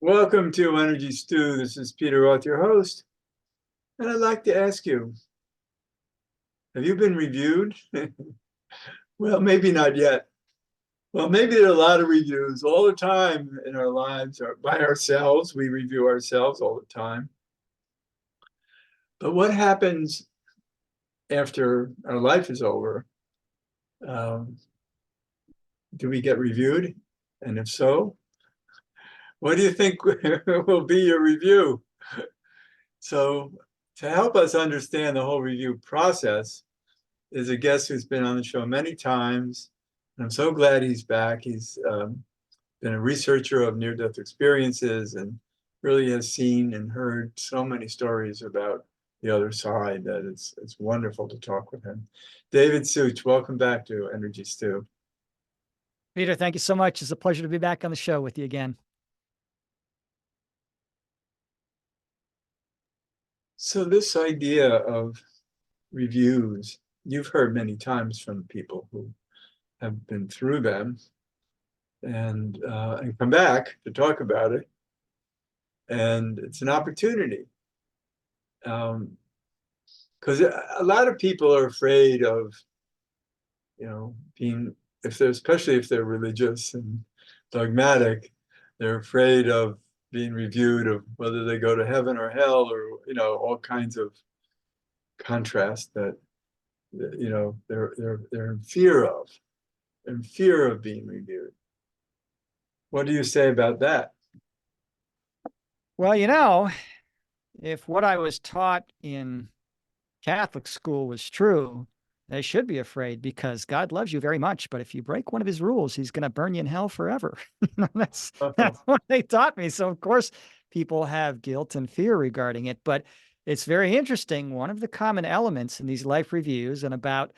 Welcome to Energy Stew. This is Peter Roth, your host. And I'd like to ask you, have you been reviewed? Well, maybe not yet. Well, maybe there are a lot of reviews all the time in our lives or by ourselves. We review ourselves all the time. But what happens after our life is over? Um, do we get reviewed? And if so, what do you think will be your review? So to help us understand the whole review process is a guest who's been on the show many times. And I'm so glad he's back. He's been a researcher of near-death experiences and really has seen and heard so many stories about the other side that it's wonderful to talk with him. David Suich, welcome back to Energy Stew. Peter, thank you so much. It's a pleasure to be back on the show with you again. So this idea of reviews, you've heard many times from people who have been through them and come back to talk about it. And it's an opportunity. Because a lot of people are afraid of, being, especially if they're religious and dogmatic, they're afraid of being reviewed, of whether they go to heaven or hell, or all kinds of contrast that they're in fear of being reviewed. What do you say about that? Well, if what I was taught in Catholic school was true, they should be afraid, because God loves you very much. But if you break one of his rules, he's going to burn you in hell forever. That's what they taught me. So, of course, people have guilt and fear regarding it. But it's very interesting. One of the common elements in these life reviews, and I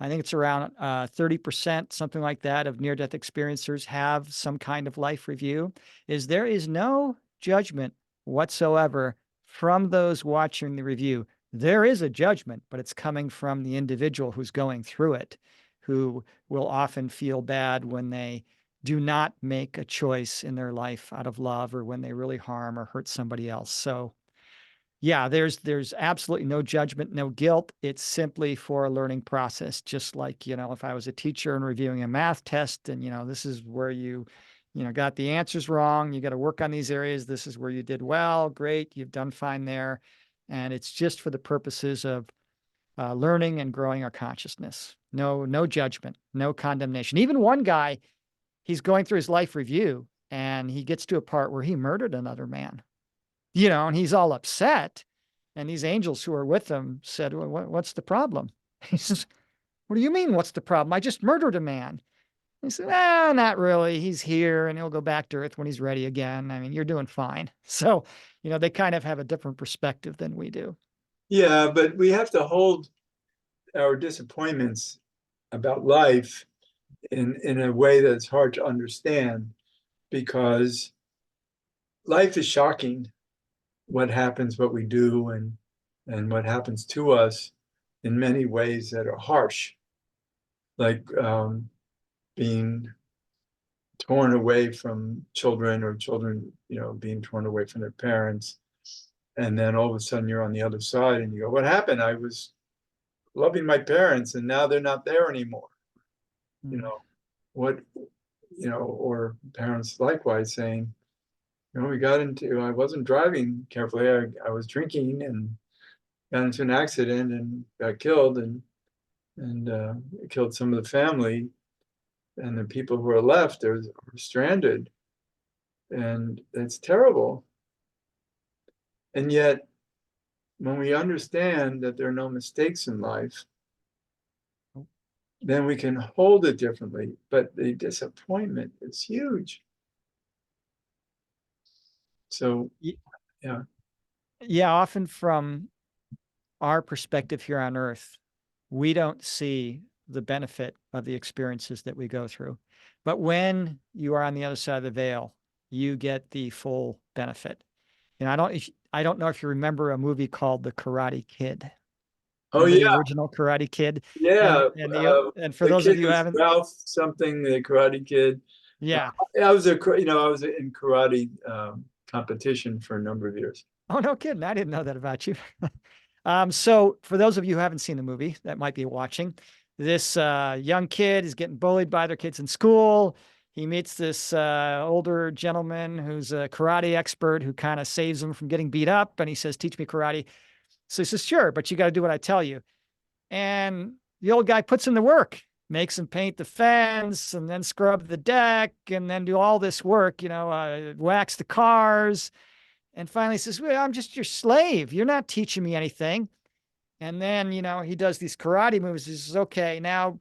think it's around 30%, something like that, of near-death experiencers have some kind of life review, is there is no judgment whatsoever from those watching the review. There is a judgment, but it's coming from the individual who's going through it, who will often feel bad when they do not make a choice in their life out of love, or when they really harm or hurt somebody else. So yeah, there's absolutely no judgment, no guilt. It's simply for a learning process. Just like, if I was a teacher and reviewing a math test, and, this is where you got the answers wrong. You got to work on these areas. This is where you did well. Great. You've done fine there. And it's just for the purposes of learning and growing our consciousness. No judgment, no condemnation. Even one guy, he's going through his life review, and he gets to a part where he murdered another man. And he's all upset. And these angels who are with him said, well, what's the problem? He says, what do you mean, what's the problem? I just murdered a man. He said, not really. He's here, and he'll go back to Earth when he's ready again. I mean, you're doing fine. So, they kind of have a different perspective than we do. Yeah, but we have to hold our disappointments about life in a way that's hard to understand, because life is shocking. What happens, what we do, and what happens to us in many ways that are harsh, like being torn away from children, or children, being torn away from their parents. And then all of a sudden you're on the other side and you go, what happened? I was loving my parents and now they're not there anymore. Or parents likewise saying, I wasn't driving carefully. I was drinking and got into an accident and got killed, and it killed some of the family. And the people who are left are stranded. And it's terrible. And yet, when we understand that there are no mistakes in life, then we can hold it differently. But the disappointment is huge. So, yeah. Yeah, often from our perspective here on Earth, we don't see the benefit of the experiences that we go through. But when you are on the other side of the veil, you get the full benefit. I don't know if you remember a movie called The Karate Kid. Remember the original Karate Kid? Yeah. And for those of you who haven't, Ralph something, the Karate Kid. Yeah. I was in karate competition for a number of years. Oh, no kidding. I didn't know that about you. So for those of you who haven't seen the movie that might be watching, this young kid is getting bullied by other kids in school. He meets this older gentleman who's a karate expert who kind of saves him from getting beat up. And he says, teach me karate. So he says, sure, but you got to do what I tell you. And the old guy puts in the work, makes him paint the fence and then scrub the deck and then do all this work, wax the cars. And finally says, well, I'm just your slave. You're not teaching me anything. And then, he does these karate moves. He says, okay, now,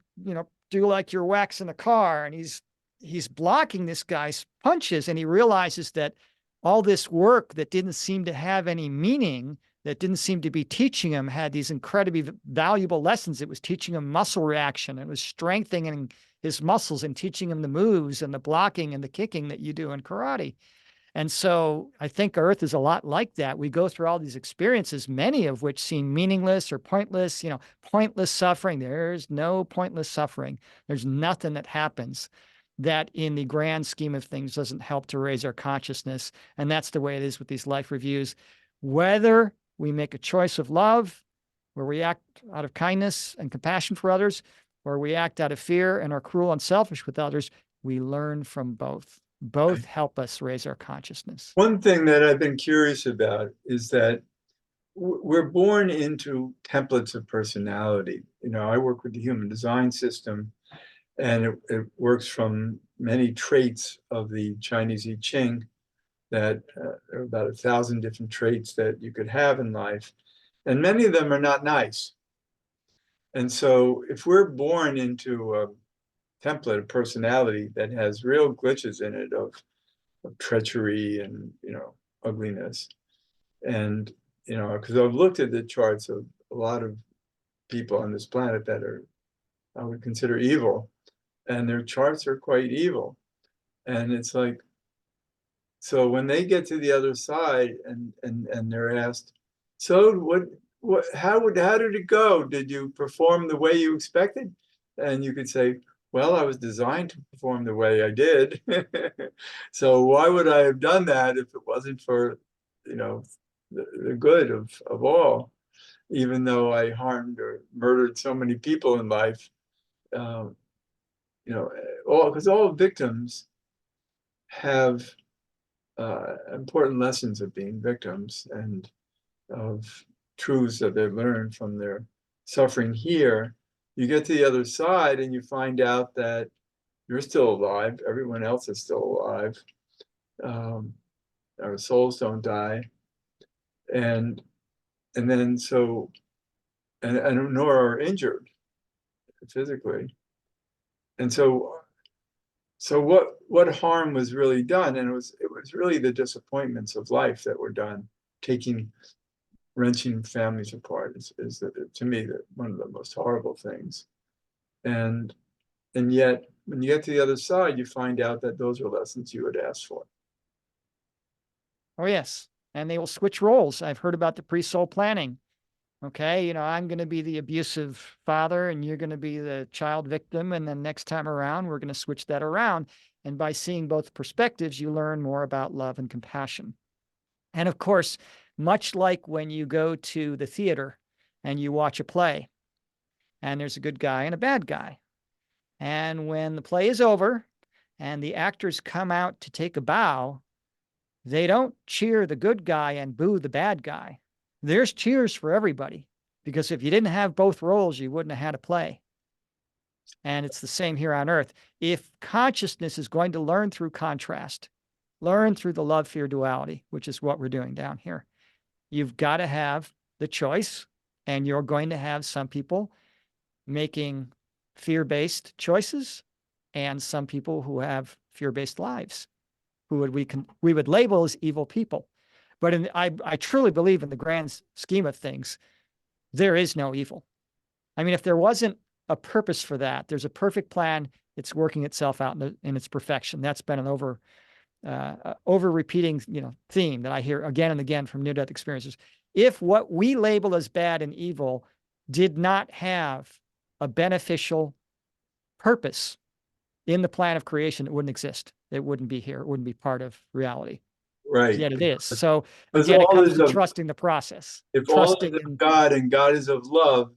do like you're waxing a car. And he's blocking this guy's punches. And he realizes that all this work that didn't seem to have any meaning, that didn't seem to be teaching him, had these incredibly valuable lessons. It was teaching him muscle reaction. It was strengthening his muscles and teaching him the moves and the blocking and the kicking that you do in karate. And so I think Earth is a lot like that. We go through all these experiences, many of which seem meaningless or pointless, pointless suffering. There's no pointless suffering. There's nothing that happens that in the grand scheme of things doesn't help to raise our consciousness. And that's the way it is with these life reviews. Whether we make a choice of love, where we act out of kindness and compassion for others, or we act out of fear and are cruel and selfish with others, we learn from both. Both help us raise our consciousness. One thing that I've been curious about is that we're born into templates of personality. I work with the human design system, and it works from many traits of the Chinese I Ching that there are about 1,000 different traits that you could have in life. And many of them are not nice. And so if we're born into a template of personality that has real glitches in it of treachery and ugliness, and because I've looked at the charts of a lot of people on this planet that I would consider evil, and their charts are quite evil. And it's like, so when they get to the other side and they're asked, so how did it go? Did you perform the way you expected? And you could say, well, I was designed to perform the way I did. So why would I have done that if it wasn't for, the good of all, even though I harmed or murdered so many people in life, because all victims have important lessons of being victims and of truths that they've learned from their suffering here. You get to the other side and you find out that you're still alive. Everyone else is still alive. Our souls don't die. And then and nor are injured physically. And so what harm was really done? And it was really the disappointments of life that were done, wrenching families apart is to me one of the most horrible things. And yet when you get to the other side, you find out that those are lessons you had asked for. Oh, yes. And they will switch roles. I've heard about the pre-soul planning. Okay, I'm going to be the abusive father and you're going to be the child victim. And then next time around, we're going to switch that around. And by seeing both perspectives, you learn more about love and compassion. And of course, much like when you go to the theater and you watch a play and there's a good guy and a bad guy. And when the play is over and the actors come out to take a bow, they don't cheer the good guy and boo the bad guy. There's cheers for everybody, because if you didn't have both roles, you wouldn't have had a play. And it's the same here on Earth. If consciousness is going to learn through contrast, learn through the love, fear duality, which is what we're doing down here, you've got to have the choice, and you're going to have some people making fear-based choices and some people who have fear-based lives, who we would label as evil people. But I truly believe in the grand scheme of things, there is no evil. I mean, if there wasn't a purpose for that, there's a perfect plan. It's working itself out in its perfection. That's been an over repeating, theme that I hear again and again from near-death experiences. If what we label as bad and evil did not have a beneficial purpose in the plan of creation, it wouldn't exist. It wouldn't be here. It wouldn't be part of reality. right. yet it is. So Because again, it all comes is to of, trusting the process, if all is trusting of in. God and God is of love,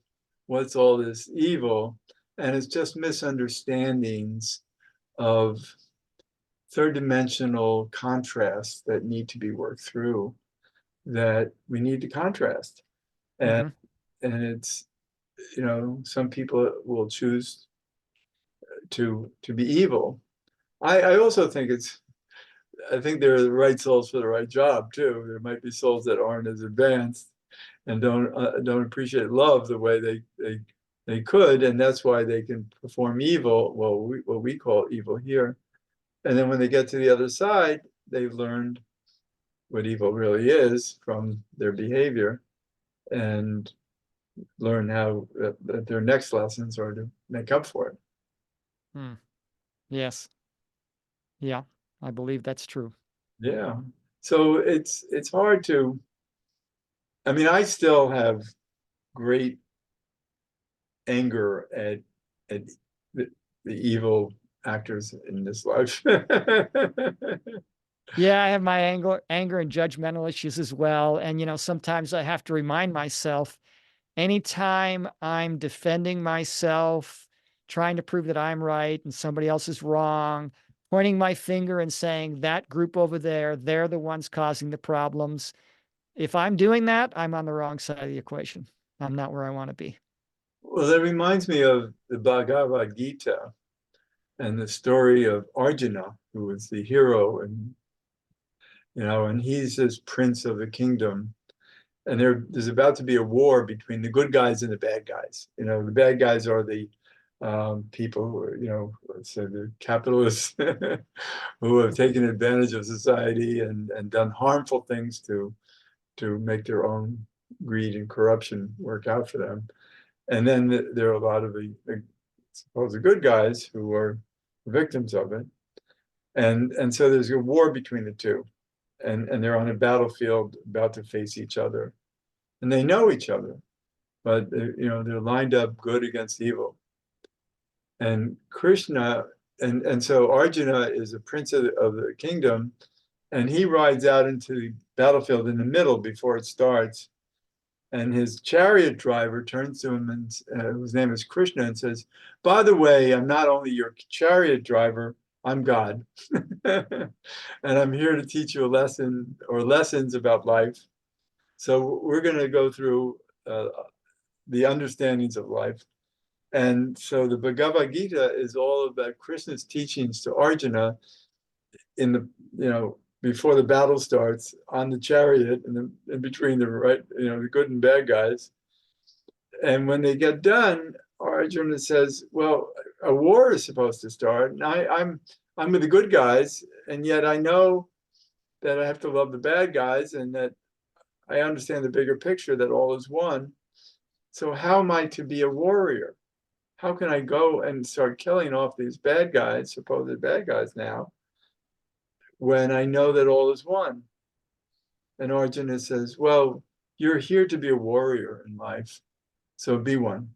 what's all this evil? And it's just misunderstandings of third dimensional contrasts that need to be worked through, that we need to contrast. And Mhm. and it's, some people will choose to be evil. I also think I think they're the right souls for the right job too. There might be souls that aren't as advanced and don't appreciate love the way they could, and that's why they can perform evil. Well, what we call evil here, and then when they get to the other side, they've learned what evil really is from their behavior, and learn how that their next lessons are to make up for it. Hmm. Yes. Yeah, I believe that's true. Yeah. So it's hard to. I mean, I still have great anger at the evil actors in this life. Yeah, I have my anger and judgmental issues as well. And, sometimes I have to remind myself anytime I'm defending myself, trying to prove that I'm right and somebody else is wrong, pointing my finger and saying that group over there, they're the ones causing the problems. If I'm doing that, I'm on the wrong side of the equation. I'm not where I want to be. Well, that reminds me of the Bhagavad Gita and the story of Arjuna, who was the hero, and he's this prince of the kingdom. And there's about to be a war between the good guys and the bad guys. The bad guys are the people who are, let's say the capitalists who have taken advantage of society and done harmful things to make their own greed and corruption work out for them. And then there are a lot of the good guys who are victims of it. And so there's a war between the two. And they're on a battlefield about to face each other. And they know each other, but they're lined up good against evil. And Krishna, and so Arjuna is a prince of the kingdom, and he rides out into the battlefield in the middle before it starts. And his chariot driver turns to him, and whose name is Krishna, and says, "By the way, I'm not only your chariot driver, I'm God." And I'm here to teach you a lesson or lessons about life. So we're going to go through the understandings of life. And so the Bhagavad Gita is all about Krishna's teachings to Arjuna in before the battle starts on the chariot and in between the good and bad guys. And when they get done, Arjuna says, "Well, a war is supposed to start, and I'm with the good guys, and yet I know that I have to love the bad guys, and that I understand the bigger picture that all is one. So how am I to be a warrior? How can I go and start killing off these bad guys, supposed bad guys now, when I know that all is one?" And Arjuna says, "Well, you're here to be a warrior in life, so be one.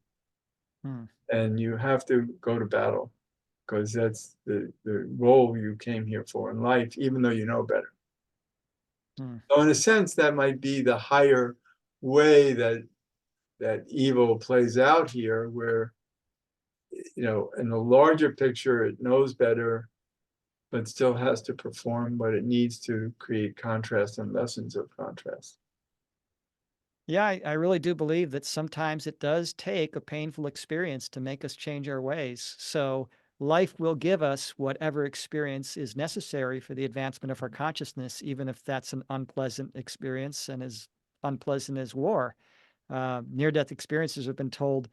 Hmm. And you have to go to battle because that's the role you came here for in life, even though you know better." Hmm. So in a sense, that might be the higher way that evil plays out here, where in the larger picture, it knows better, but still has to perform what it needs to create contrast and lessons of contrast. Yeah, I really do believe that sometimes it does take a painful experience to make us change our ways. So life will give us whatever experience is necessary for the advancement of our consciousness, even if that's an unpleasant experience and as unpleasant as war. Near-death experiences have been told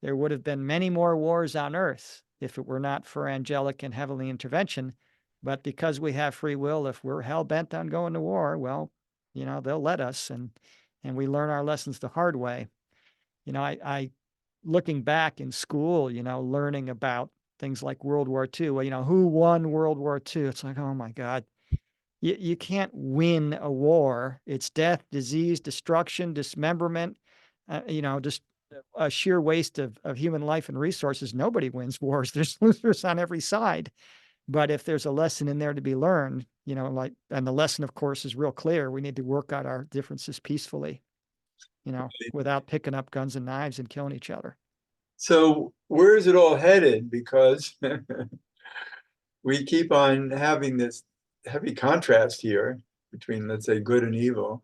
there would have been many more wars on Earth if it were not for angelic and heavenly intervention. But because we have free will, if we're hell-bent on going to war, well, they'll let us, and we learn our lessons the hard way. I looking back in school, learning about things like World War II. Well, who won World War II? It's like, oh my God, you can't win a war. It's death, disease, destruction, dismemberment, just a sheer waste of human life and resources. Nobody wins wars. There's losers on every side. But if there's a lesson in there to be learned, like, and the lesson, of course, is real clear. We need to work out our differences peacefully, without picking up guns and knives and killing each other. So where is it all headed? Because we keep on having this heavy contrast here between, let's say, good and evil.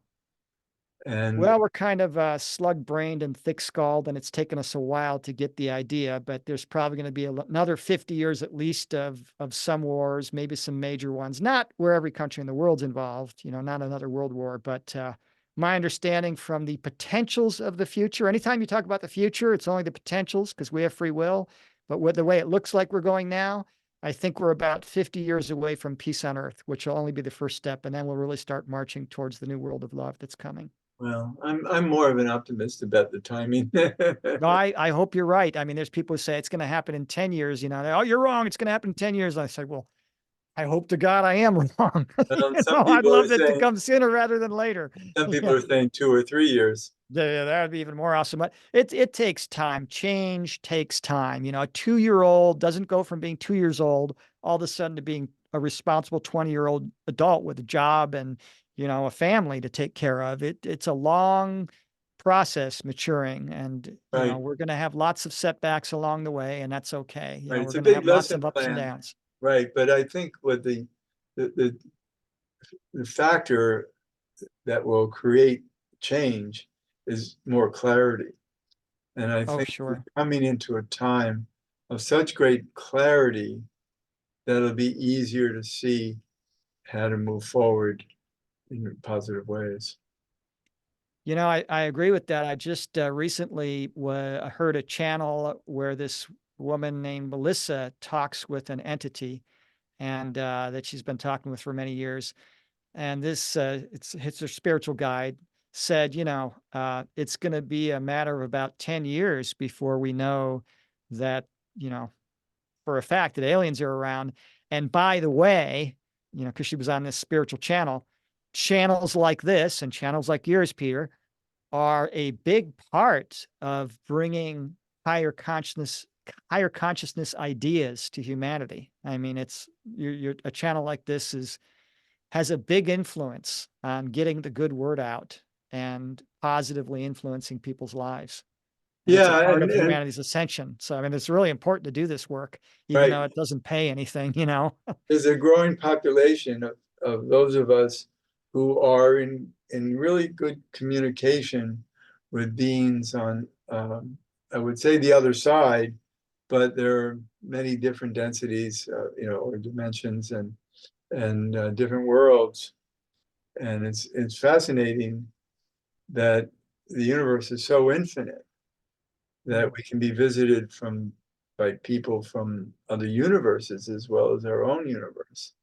And Well, we're kind of slug-brained and thick-skulled, and it's taken us a while to get the idea, but there's probably going to be another 50 years at least of some wars, maybe some major ones, not where every country in the world's involved, not another world war, but my understanding from the potentials of the future, anytime you talk about the future, it's only the potentials because we have free will, but with the way it looks like we're going now, I think we're about 50 years away from peace on earth, which will only be the first step, and then we'll really start marching towards the new world of love that's coming. well, I'm more of an optimist about the timing. No, I hope you're right. I mean, there's people who say it's going to happen in 10 years, oh, you're wrong. It's going to happen in 10 years. I say, well, I hope to God I am wrong. Some I'd people are love that to saying come sooner rather than later. some people Yeah. are saying 2 or 3 years. Yeah, that would be even more awesome. But it takes time. Change takes time. A 2-year-old doesn't go from being 2 years old all of a sudden to being a responsible 20-year-old adult with a job and, a family to take care of. It's a long process maturing, and Right, we're going to have lots of setbacks along the way, and that's okay. right. We're It's a going to big have lots lesson of ups and plan, downs. right? But I think what the, the, the factor that will create change is more clarity. And I Oh, think we're sure. coming into a time of such great clarity that it'll be easier to see how to move forward in positive ways. I agree with that. I just recently heard a channel where this woman named Melissa talks with an entity, and that she's been talking with for many years. And this, it's her spiritual guide said, it's going to be a matter of about 10 years before we know that, for a fact that aliens are around. And by the way, because she was on this spiritual channel, channels like this and channels like yours, Peter, are a big part of bringing higher consciousness higher consciousness ideas to humanity. I mean, it's you're a channel like this has a big influence on getting the good word out and positively influencing people's lives. And it's a Yeah, part of and humanity's ascension. So, I mean, it's really important to do this work, even right. though it doesn't pay anything. There's a growing population of those of us who are in really good communication with beings on, I would say, the other side, but there are many different densities, or dimensions and different worlds. And it's fascinating that the universe is so infinite that we can be visited by people from other universes as well as our own universe.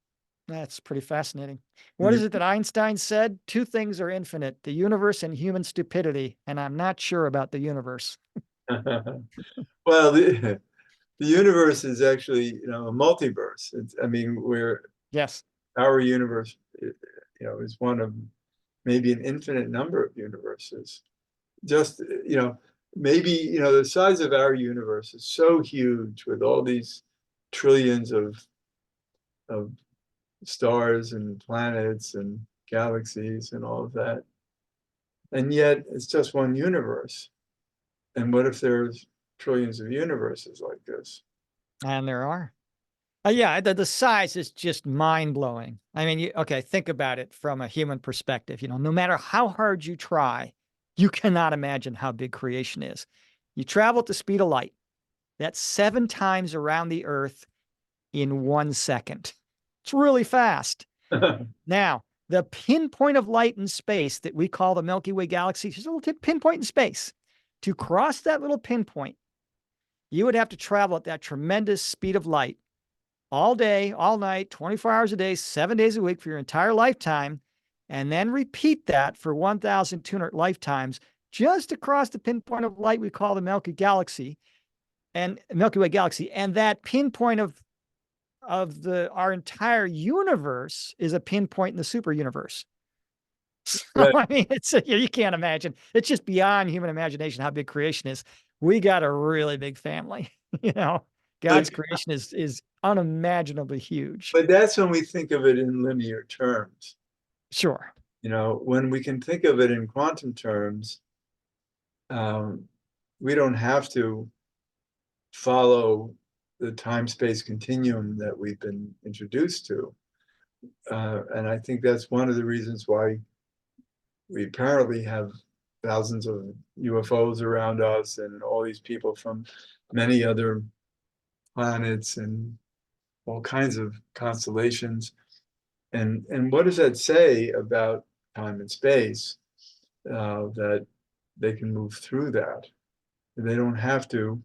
That's pretty fascinating. What And is it that Einstein said? Two things are infinite, the universe and human stupidity. And I'm not sure about the universe. well, the universe is actually, a multiverse. I mean, Yes. our universe, is one of maybe an infinite number of universes. Just, maybe, the size of our universe is so huge with all these trillions of stars and planets and galaxies and all of that. And yet it's just one universe. And what if there's trillions of universes like this? And there are. Yeah, the size is just mind blowing. I mean, okay, think about it from a human perspective. No matter how hard you try, you cannot imagine how big creation is. You travel at the speed of light. That's 7 times around the Earth in 1 second. It's really fast. Now, the pinpoint of light in space that we call the Milky Way galaxy is a little pinpoint in space. To cross that little pinpoint, you would have to travel at that tremendous speed of light all day, all night, 24 hours a day, 7 days a week for your entire lifetime, and then repeat that for 1,200 lifetimes just across the pinpoint of light we call the Milky Way galaxy. And that pinpoint of our entire universe is a pinpoint in the super universe. So, Right. I mean, you can't imagine. It's just beyond human imagination how big creation is. We got a really big family, God's creation is unimaginably huge. But that's when we think of it in linear terms. Sure. When we can think of it in quantum terms, we don't have to follow the time-space continuum that we've been introduced to. And I think that's one of the reasons why we apparently have thousands of UFOs around us and all these people from many other planets and all kinds of constellations. And what does that say about time and space, that they can move through that? They don't have to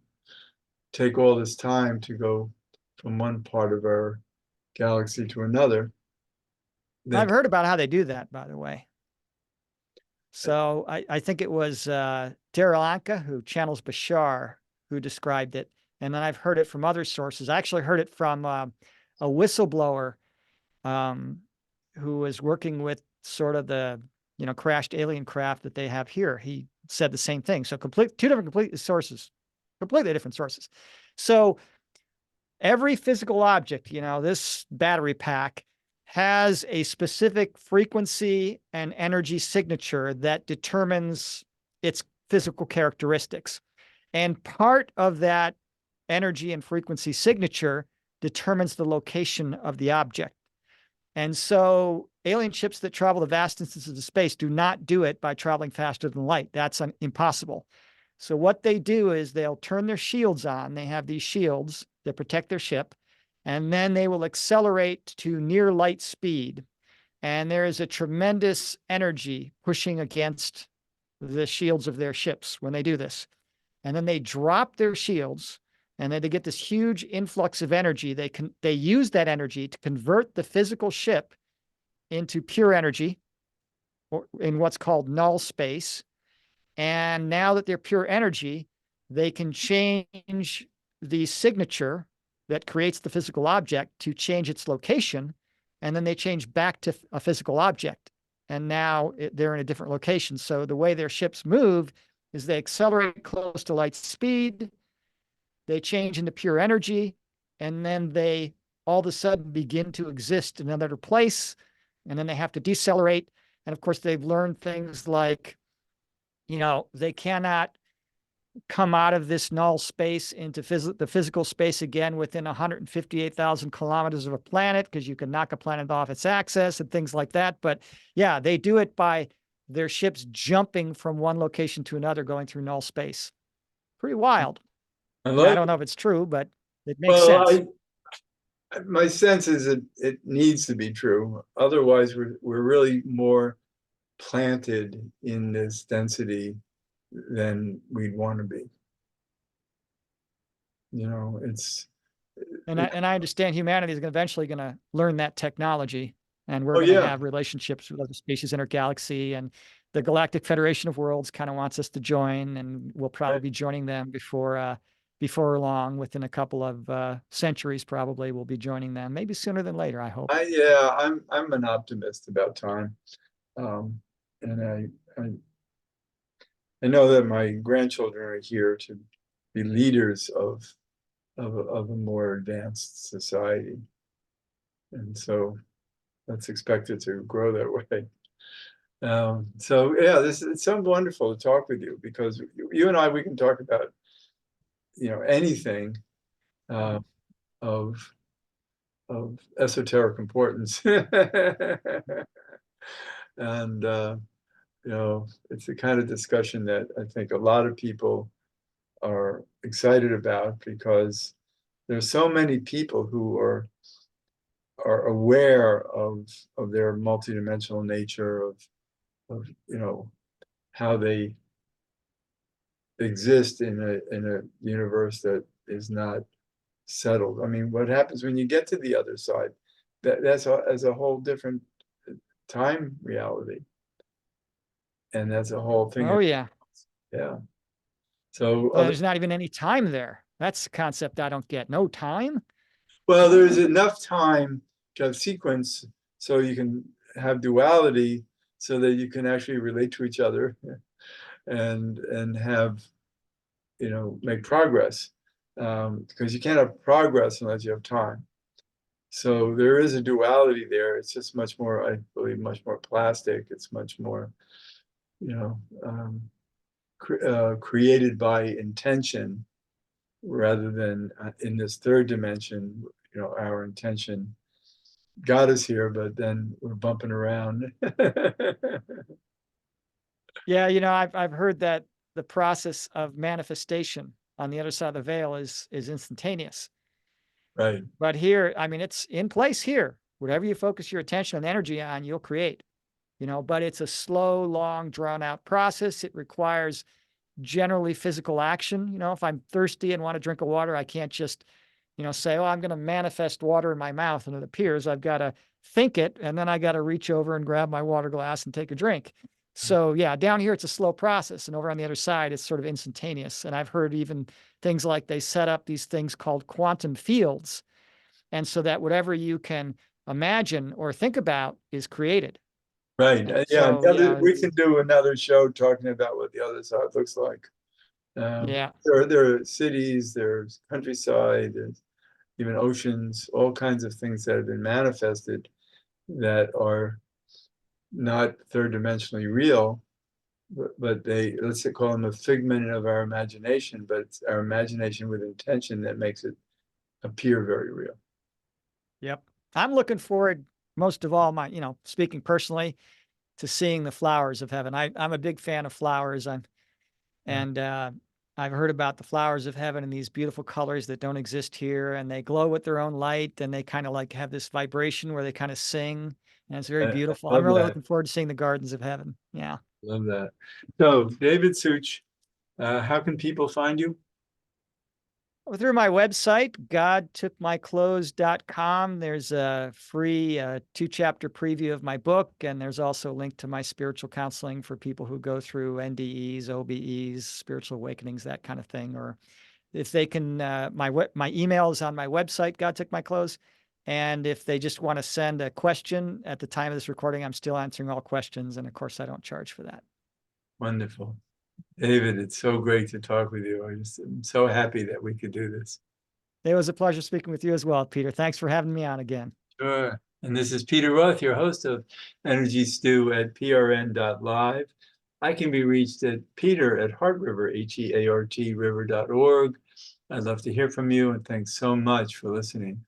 take all this time to go from one part of our galaxy to another. I've heard about how they do that, by the way. So I think it was Daryl Anka, who channels Bashar, who described it. And then I've heard it from other sources. I actually heard it from a whistleblower who was working with sort of the crashed alien craft that they have here. He said the same thing. So two different completely different sources. So every physical object, this battery pack has a specific frequency and energy signature that determines its physical characteristics. And part of that energy and frequency signature determines the location of the object. And so alien ships that travel the vast distances of space do not do it by traveling faster than light. That's impossible. So what they do is they'll turn their shields on. They have these shields that protect their ship, and then they will accelerate to near light speed. And there is a tremendous energy pushing against the shields of their ships when they do this. And then they drop their shields, and then they get this huge influx of energy. They use that energy to convert the physical ship into pure energy, or in what's called null space. And now that they're pure energy, they can change the signature that creates the physical object to change its location. And then they change back to a physical object. And now they're in a different location. So the way their ships move is they accelerate close to light speed, they change into pure energy, and then they all of a sudden begin to exist in another place. And then they have to decelerate. And of course, they've learned things like, they cannot come out of this null space into the physical space again within 158,000 kilometers of a planet, because you can knock a planet off its axis and things like that. But yeah, they do it by their ships jumping from one location to another, going through null space. Pretty wild. I don't know if it's true, but it makes sense. My sense is that it needs to be true. Otherwise, we're really more planted in this density than we'd want to be. And I understand humanity is eventually going to learn that technology, and we're Oh, going to yeah. have relationships with other species in our galaxy. And the Galactic Federation of Worlds kind of wants us to join, and we'll probably be joining them before long. Within a couple of centuries, probably we'll be joining them. Maybe sooner than later, I hope. I'm an optimist about time, and I know that my grandchildren are here to be leaders of a more advanced society, and so that's expected to grow that way. So yeah, it's so wonderful to talk with you, because you and I, we can talk about anything of esoteric importance. And it's the kind of discussion that I think a lot of people are excited about, because there's so many people who are aware of their multidimensional nature, of how they exist in a universe that is not settled. I mean, what happens when you get to the other side? That's a whole different time reality, and that's a whole thing. Oh yeah. So there's not even any time there. That's a concept I don't get. No time. Well, there's enough time to have sequence so you can have duality, so that you can actually relate to each other and have make progress. because you can't have progress unless you have time. So there is a duality there. It's just much more, I believe, much more plastic. It's much more, created by intention rather than in this third dimension, our intention got us here, but then we're bumping around. Yeah, I've heard that the process of manifestation on the other side of the veil is instantaneous. Right. But here, I mean, it's in place here. Whatever you focus your attention and energy on, you'll create. But it's a slow, long, drawn out process. It requires generally physical action. If I'm thirsty and want to drink a water, I can't just, say, oh, I'm going to manifest water in my mouth and it appears. I've got to think it, and then I got to reach over and grab my water glass and take a drink. So yeah, down here it's a slow process, and over on the other side it's sort of instantaneous. And I've heard even things like they set up these things called quantum fields, and so that whatever you can imagine or think about is created. Right. And Yeah. so yeah, We can do another show talking about what the other side looks like. yeah. There are cities, there's countryside, there's even oceans, all kinds of things that have been manifested that are not third dimensionally real, but they, let's say, call them a figment of our imagination, but it's our imagination with intention that makes it appear very real. Yep. I'm looking forward most of all, speaking personally, to seeing the flowers of heaven. I'm a big fan of flowers. And I've heard about the flowers of heaven and these beautiful colors that don't exist here, and they glow with their own light, and they kind of like have this vibration where they kind of sing, and it's very I beautiful. I'm love really that. looking forward to seeing the gardens of heaven. Yeah. Love that. So, David Suich, how can people find you? Through my website, godtookmyclothes.com, there's a free 2-chapter preview of my book, and there's also a link to my spiritual counseling for people who go through NDEs, OBEs, spiritual awakenings, that kind of thing. Or if they can, my email is on my website, God Took My Clothes. And if they just want to send a question at the time of this recording, I'm still answering all questions. And of course, I don't charge for that. Wonderful. David, it's so great to talk with you. I'm so happy that we could do this. It was a pleasure speaking with you as well, Peter. Thanks for having me on again. Sure. And this is Peter Roth, your host of Energy Stew at prn.live. I can be reached at peter@heartriver, HEART river.org. I'd love to hear from you, and thanks so much for listening.